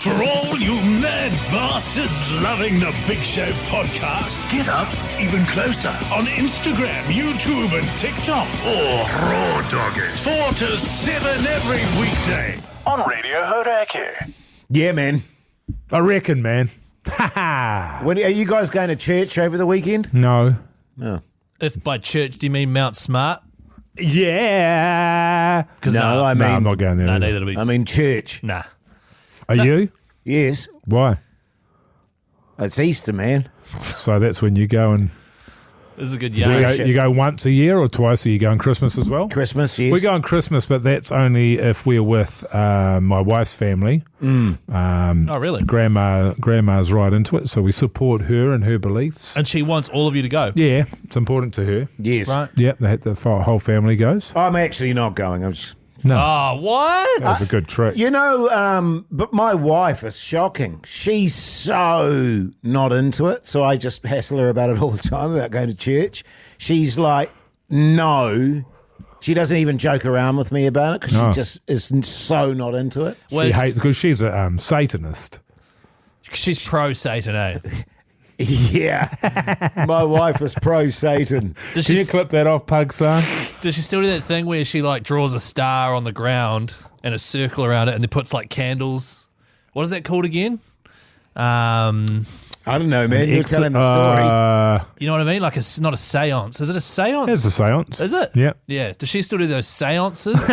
For all you mad bastards loving the Big Show podcast, get up even closer on Instagram, YouTube and TikTok. Or raw dog it 4 to 7 every weekday on Radio Hauraki. Yeah, man. I reckon, man. When, are you guys going to church over the weekend? No. No. If by church, do you mean Mount Smart? Yeah. No, I mean, I'm not going there. No, either. neither to be. I mean church. Nah. Are you? Yes. Why? It's Easter, man. So that's when you go and This is a good you yarn. go, you go once a year or twice. Are you going Christmas as well? Christmas, yes. We go on Christmas, but that's only if we're with my wife's family. Oh, really? Grandma's right into it, so we support her and her beliefs. And she wants all of you to go. Yeah, it's important to her. Yes. Right. Yeah, the whole family goes. I'm actually not going. I'm just... No, Oh, what? that was a good trick. You know, but my wife is shocking. She's so not into it, so I just hassle her about it all the time, about going to church. She's like, no. She doesn't even joke around with me about it because No. she just is so not into it. She hates because she's a Satanist. She's pro-Satan, eh? Yeah. My wife is pro-Satan. Does Can she, you clip that off, Pug son? does she still do that thing where she like draws a star on the ground and a circle around it and then puts like candles? What is that called again? I don't know, man. You're telling the story. You know what I mean? Like not a seance. Is it a seance? It's a seance. Is it? Yeah. Yeah. Does she still do those seances?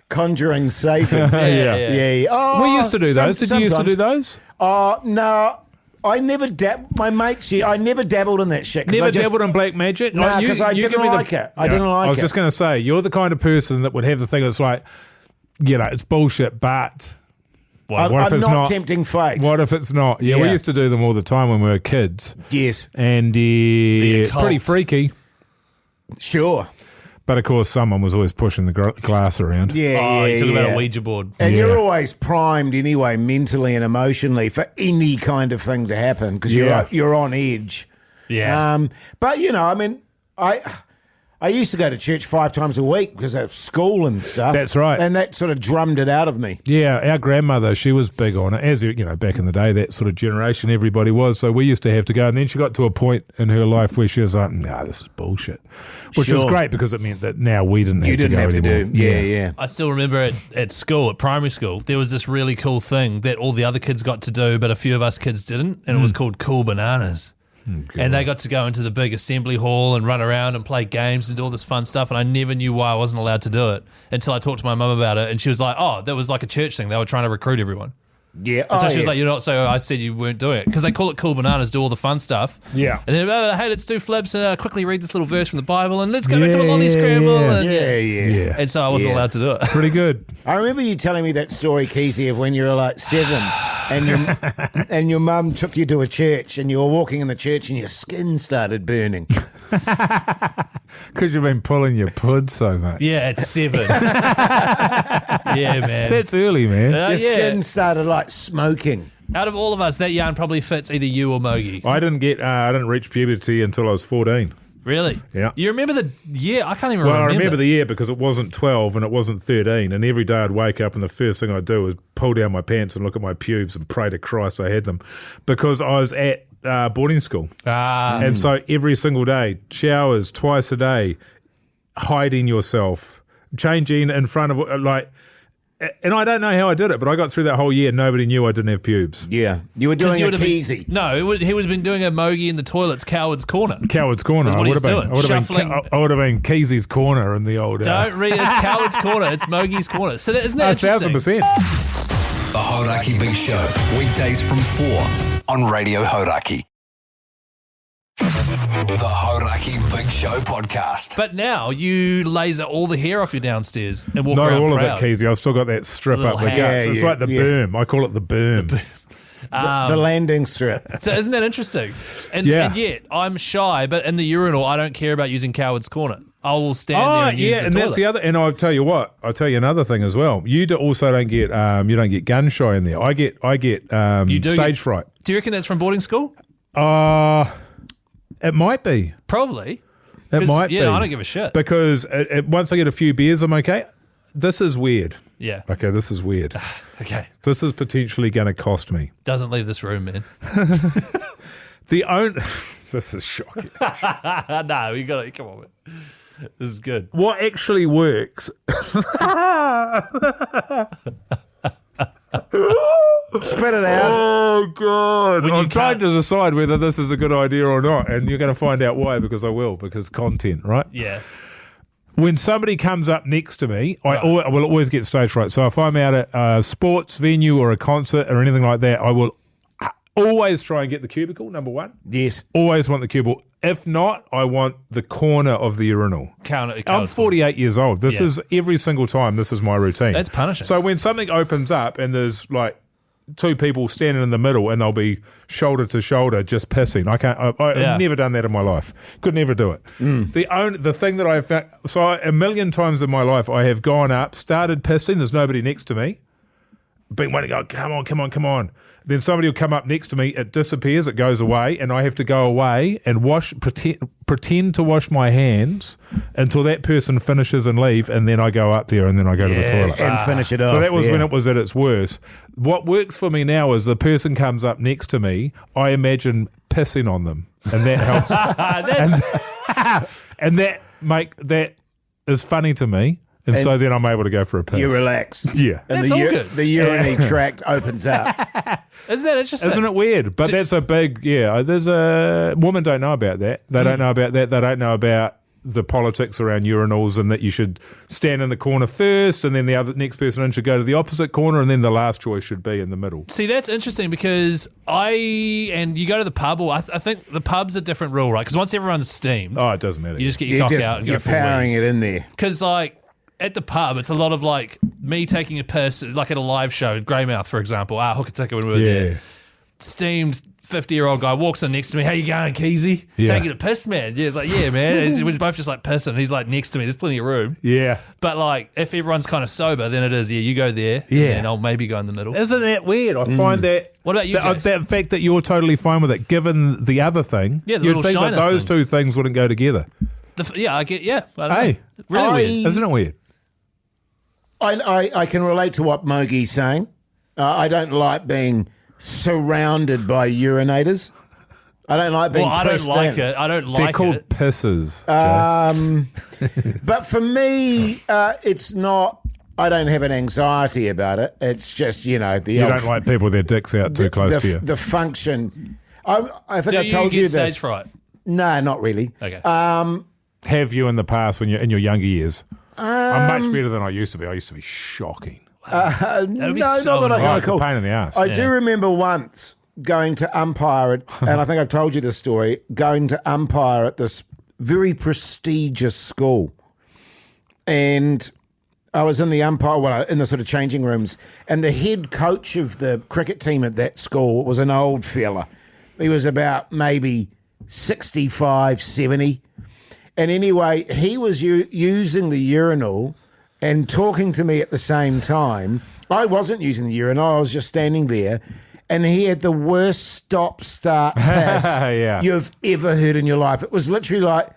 Conjuring Satan. Yeah. Oh, We used to do those. Did you used to do those? No. I never my mates. I never dabbled in that shit. Never dabbled in black magic? No, because I didn't like it. I didn't like it. I was just going to say, you're the kind of person that would have the thing that's like, you know, it's bullshit, but what if I'm it's not tempting fate. What if it's not? Yeah, we Yeah. used to do them all the time when we were kids. Yes, And occult. pretty freaky. sure. But of course, someone was always pushing the glass around. Yeah, Oh, yeah, you talk about yeah. a Ouija board. And Yeah. you're always primed anyway, mentally and emotionally, for any kind of thing to happen because Yeah. you're on edge. Yeah. But you know, I mean, I used to go to church 5 times a week because of school and stuff. That's right. And that sort of drummed it out of me. Yeah, our grandmother, she was big on it. As you know, back in the day, that sort of generation, everybody was. So we used to have to go. And then she got to a point in her life where she was like, "No, this is bullshit," which was Sure. great because it meant that now we didn't have to go anymore. Yeah. I still remember at school, at primary school, there was this really cool thing that all the other kids got to do, but a few of us kids didn't, and it was called Cool Bananas. And they got to go into the big assembly hall and run around and play games and do all this fun stuff, and I never knew why I wasn't allowed to do it until I talked to my mum about it, and she was like, oh, that was like a church thing. They were trying to recruit everyone. Yeah. And so she was like, you're not, so I said you weren't doing it. Because they call it Cool Bananas, do all the fun stuff. Yeah. And then, hey, let's do flips and quickly read this little verse from the Bible and let's go back to a lolly scramble. And, yeah. And so I wasn't allowed to do it. Pretty good. I remember you telling me that story, Keyzie, of when you were like 7 and your mum took you to a church and you were walking in the church and your skin started burning. Because you've been pulling your pud so much. Yeah, at 7. Yeah, man. That's early, man. Your skin started like smoking. Out of all of us, that yarn probably fits either you or Mogi. I didn't reach puberty until I was 14. Really? Yeah. You remember the year? I can't even Well, remember. I remember the year because it wasn't 12 and it wasn't 13, and every day I'd wake up and the first thing I'd do was pull down my pants and look at my pubes and pray to Christ I had them, because I was at boarding school. And so every single day, showers twice a day, hiding yourself, changing in front of, like, and I don't know how I did it, but I got through that whole year. Nobody knew I didn't have pubes. Yeah. You were doing a been, Keyzie. no, he would have been doing a Mogi in the toilets, Coward's Corner. Coward's Corner. That's what I he would was have been. doing. I would have been Keizie's Corner in the old. Don't read it. It's Coward's Corner. It's Mogi's Corner. So isn't that interesting? 1,000%. The Hauraki Big Show, weekdays from 4 on Radio Hauraki. The Hauraki Big Show podcast. But now you laser all the hair off your downstairs and walk Not around all proud. of it, Keyzie. I've still got that strip Little up the hat. guts. It's Yeah, like the yeah. berm. I call it the berm. The landing strip. So isn't that interesting? And, Yeah. and yet I'm shy, but in the urinal I don't care about using Coward's Corner. I will stand there and use yeah, the and toilet. that's the other. And I'll tell you what. I'll tell you another thing as well. You also don't get you don't get gun shy in there. I get You do stage get- fright. Do you reckon that's from boarding school? It might be. Probably. It 'Cause, might be. I don't give a shit. Because once I get a few beers, I'm okay. This is weird. Yeah. Okay, this is weird. Okay. This is potentially going to cost me. Doesn't leave this room, man. This is shocking. No, you got it. Come on, man. This is good. What actually works? Spit it out. Oh, God. When you I'm trying can't- to decide whether this is a good idea or not, and you're going to find out why, because content, right? Yeah. When somebody comes up next to me, I will always get stage fright. So if I'm out at a sports venue or a concert or anything like that, I will always try and get the cubicle, number one. Yes. Always want the cubicle. If not, I want the corner of the urinal. I'm 48 years old. This is every single time. This is my routine. That's punishing. So when something opens up and there's like two people standing in the middle and they'll be shoulder to shoulder just pissing. I've never done that in my life. Could never do it. The thing that I have found, so a million times in my life I have gone up, started pissing, there's nobody next to me, been waiting, go, come on. Then somebody will come up next to me, it disappears, it goes away, and I have to go away and pretend to wash my hands until that person finishes and leave, and then I go up there and then I go to the toilet. And finish it off. So that was when it was at its worst. What works for me now is the person comes up next to me, I imagine pissing on them, and that helps. and that is funny to me. And so then I'm able to go for a piss. You relax. Yeah. And That's all good. The urinary tract opens up. Isn't that interesting? Isn't it weird? But that's a big, there's women don't know about that. They don't know about that. They don't know about the politics around urinals and that you should stand in the corner first and then the next person in should go to the opposite corner and then the last choice should be in the middle. See, that's interesting because you go to the pub, or I think the pub's a different rule, right? Because once everyone's steamed, Oh, it doesn't matter. you just get your cock out and You're go for powering wheeze. it in there. Because, like, at the pub, it's a lot of, like, me taking a piss, like at a live show, Greymouth, for example, Hokitika when we were there. Steamed 50-year-old guy walks in next to me. How you going, Keyzie? Yeah. Taking a piss, man. Yeah, it's like, yeah, man. We're both just like pissing. He's like next to me. There's plenty of room. Yeah. But like, if everyone's kind of sober, then it is, you go there. Yeah. And I'll maybe go in the middle. Isn't that weird? I find that. What about you, Jace? That fact that you're totally fine with it, given the other thing, Yeah, the you'd little think that shyness those thing. two things wouldn't go together. I get, I don't Hey. know. Really weird. Isn't it weird? I can relate to what Mogie's saying. I don't like being surrounded by urinators. I don't like being Well, I don't pressed like in. it. I don't They're like called it. pisses. Jace. But for me, it's not. I don't have an anxiety about it. It's just You don't like people with their dicks out too close to you. The function. I think Do I told you you get stage this. fright? No, not really. Okay. Have you in the past when you're in your younger years? I'm much better than I used to be. I used to be shocking. That'd be No, so not that I Oh, can it's a recall. pain in the ass. I do remember once going to umpire at, and I think I've told you this story, going to umpire at this very prestigious school. And I was in the in the sort of changing rooms, and the head coach of the cricket team at that school was an old fella. He was about maybe 65, 70. And anyway, he was using the urinal and talking to me at the same time. I wasn't using the urinal. I was just standing there. And he had the worst stop-start piss Yeah. you've ever heard in your life. It was literally like...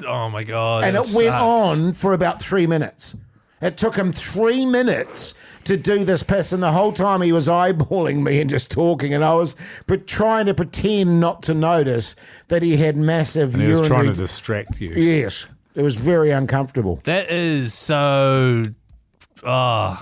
Oh my God. And that it went sucks. on for about 3 minutes. It took him 3 minutes to do this piss, and the whole time he was eyeballing me and just talking, and I was trying to pretend not to notice that he had massive And he was trying urinary... to distract you. Yes. It was very uncomfortable. That is so. I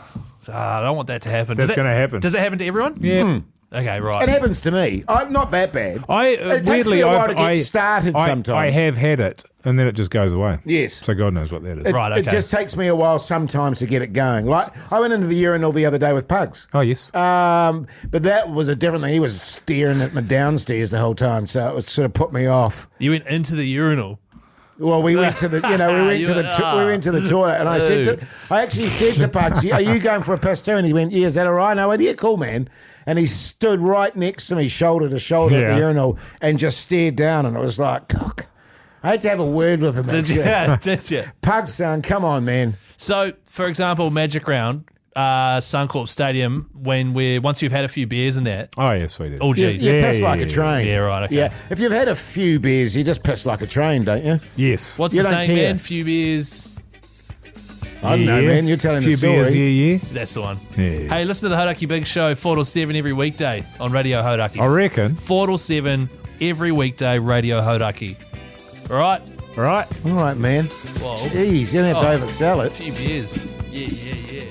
don't want that to happen. That's going to happen. Does it happen to everyone? Yeah. Okay, right. It happens to me. Not that bad. It takes me a while to get started sometimes. I have had it, and then it just goes away. Yes. So God knows what that is. Right, It okay. just takes me a while sometimes to get it going. Like, I went into the urinal the other day with Pugs. Oh, yes. But that was a different thing. He was staring at me downstairs the whole time, so it sort of put me off. You went into the urinal. Well, we went to the, we went to the toilet, and I actually said to Pugs, "Are you going for a piss too?" And he went, "Yeah, is that all right?" And I went, "Yeah, cool, man." And he stood right next to me, shoulder to shoulder at the urinal, and just stared down, and it was like, "Cock." I had to have a word with him. Did you? actually. Did you? Pugs, son, come on, man. So, for example, Magic Round, Suncorp Stadium once you've had a few beers and that. Oh, yeah, sweet. Oh, gee. You piss like a train. Yeah, right, okay. Yeah, if you've had a few beers, you just piss like a train, don't you? Yes. What's You the don't saying, care. man? Few beers. I don't know, man. You're telling Few the story. beers, yeah. That's the one. Yeah. Hey, listen to the Hauraki Big Show 4 till 7 every weekday on Radio Hauraki. I reckon. 4 till 7 every weekday, Radio Hauraki. All right? All right. All right, man. Whoa. Jeez, you don't have to oversell it. Few beers. Yeah.